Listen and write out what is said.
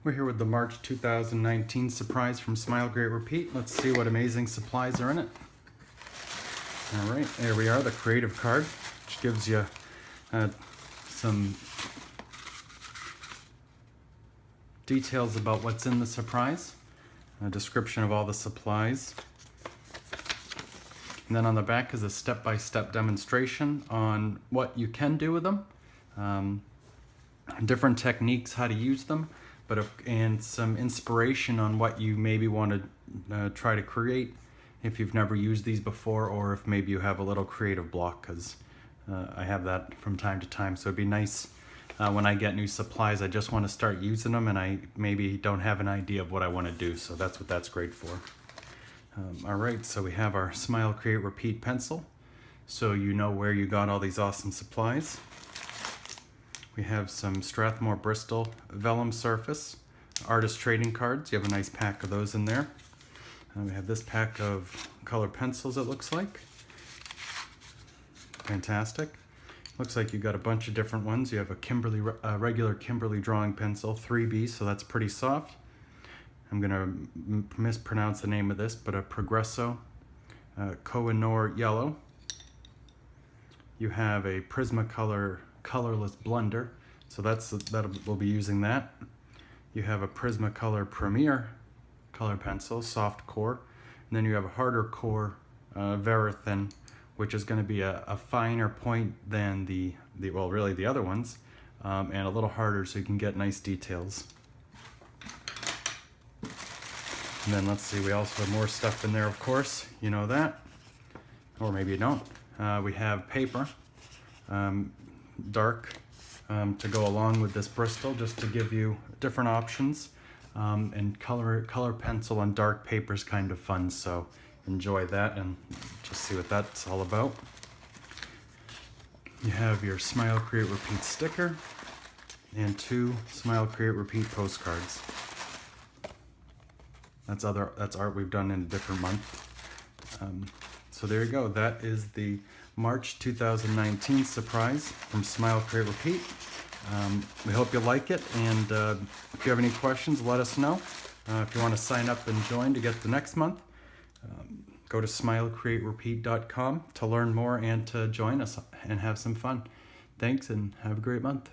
We're here with the March 2019 surprise from Smile Create Repeat. Let's see what amazing supplies are in it. All right, there we are, the creative card, which gives you some details about what's in the surprise, a description of all the supplies. And then on the back is a step-by-step demonstration on what you can do with them, different techniques, how to use them, and some inspiration on what you maybe want to try to create if you've never used these before, or if maybe you have a little creative block, because I have that from time to time. So it'd be nice when I get new supplies, I just want to start using them and I maybe don't have an idea of what I want to do. So that's what that's great for. All right, so we have our Smile Create Repeat pencil, so you know where you got all these awesome supplies. We have some Strathmore Bristol vellum surface artist trading cards. You have a nice pack of those in there. We have this pack of color pencils, it looks like. Fantastic. Looks like you got a bunch of different ones. You have a Kimberly, regular Kimberly drawing pencil, 3B, so that's pretty soft. I'm gonna mispronounce the name of this, but a Progresso Kohinoor yellow. You have a Prismacolor colorless blender, so we'll be using that. You have a Prismacolor Premier color pencil, soft core, and then you have a harder core Verithin, which is going to be a finer point than the other ones, and a little harder, so you can get nice details. And then let's see, we also have more stuff in there, of course, you know that, or maybe you don't. We have paper, dark, to go along with this Bristol, just to give you different options. And color pencil on dark paper is kind of fun, so enjoy that and just see what that's all about. You have your Smile Create Repeat sticker and 2 Smile Create Repeat postcards. That's art we've done in a different month. So there you go. That is the March 2019 surprise from Smile Create Repeat. We hope you like it, and if you have any questions, let us know. If you want to sign up and join to get the next month, go to smilecreaterepeat.com to learn more and to join us and have some fun. Thanks, and have a great month.